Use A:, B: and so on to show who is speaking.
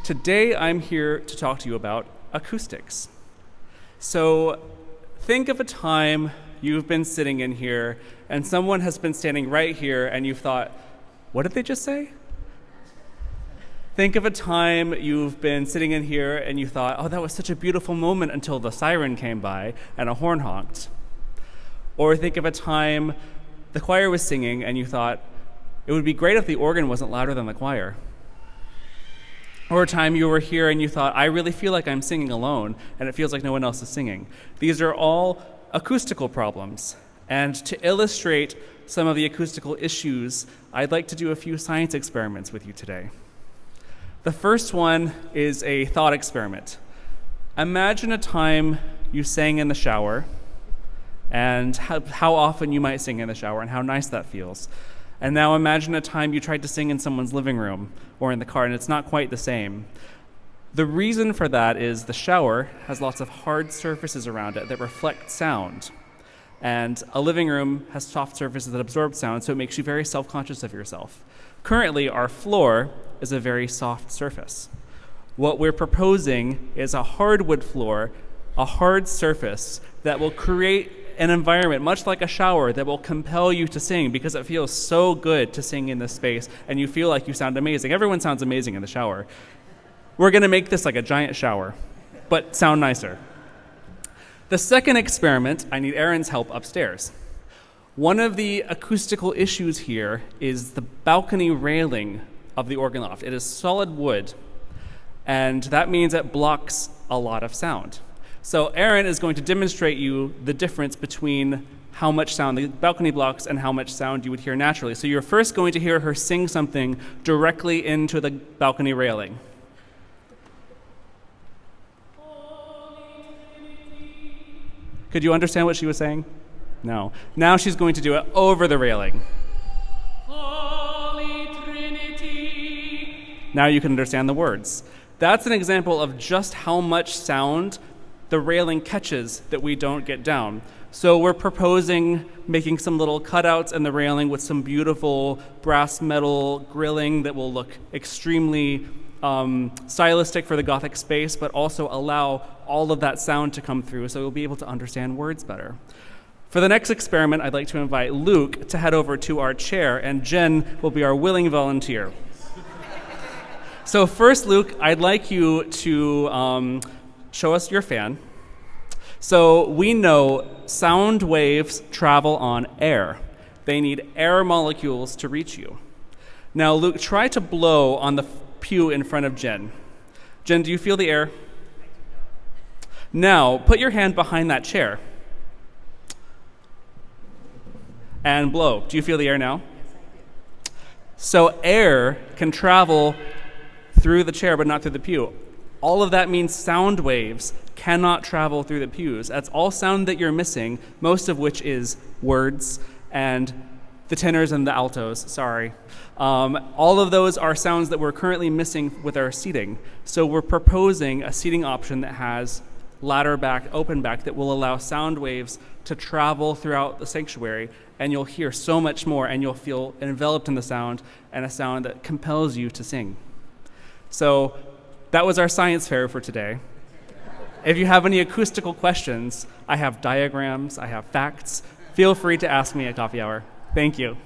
A: Today I'm here to talk to you about acoustics. So think of a time you've been sitting in here and someone has been standing right here and you've thought, what did they just say? Think of a time you've been sitting in here and you thought, oh, that was such a beautiful moment until the siren came by and a horn honked. Or think of a time the choir was singing and you thought, it would be great if the organ wasn't louder than the choir. Or a time you were here and you thought, I really feel like I'm singing alone and it feels like no one else is singing. These are all acoustical problems. And to illustrate some of the acoustical issues, I'd like to do a few science experiments with you today. The first one is a thought experiment. Imagine a time you sang in the shower and how often you might sing in the shower and how nice that feels. And now imagine a time you tried to sing in someone's living room or in the car and it's not quite the same. The reason for that is the shower has lots of hard surfaces around it that reflect sound. And a living room has soft surfaces that absorb sound, so it makes you very self-conscious of yourself. Currently, our floor is a very soft surface. What we're proposing is a hardwood floor, a hard surface that will create an environment, much like a shower, that will compel you to sing because it feels so good to sing in this space and you feel like you sound amazing. Everyone sounds amazing in the shower. We're going to make this like a giant shower, but sound nicer. The second experiment, I need Aaron's help upstairs. One of the acoustical issues here is the balcony railing of the organ loft. It is solid wood, and that means it blocks a lot of sound. So Aaron is going to demonstrate you the difference between how much sound the balcony blocks and how much sound you would hear naturally. So you're first going to hear her sing something directly into the balcony railing. Could you understand what she was saying? No. Now she's going to do it over the railing. Holy Trinity. Now you can understand the words. That's an example of just how much sound the railing catches that we don't get down. So we're proposing making some little cutouts in the railing with some beautiful brass metal grilling that will look extremely stylistic for the Gothic space, but also allow all of that sound to come through so you'll be able to understand words better. For the next experiment, I'd like to invite Luke to head over to our chair, and Jen will be our willing volunteer. So first, Luke, I'd like you to show us your fan. So we know sound waves travel on air. They need air molecules to reach you. Now, Luke, try to blow on the pew in front of Jen. Jen, do you feel the air? Now, put your hand behind that chair and blow. Do you feel the air now? So air can travel through the chair but not through the pew. All of that means sound waves cannot travel through the pews. That's all sound that you're missing, most of which is words and the tenors and the altos, sorry. All of those are sounds that we're currently missing with our seating. So we're proposing a seating option that has ladder back, open back, that will allow sound waves to travel throughout the sanctuary, and you'll hear so much more, and you'll feel enveloped in the sound, and a sound that compels you to sing. So that was our science fair for today. If you have any acoustical questions, I have diagrams, I have facts. Feel free to ask me at coffee hour. Thank you.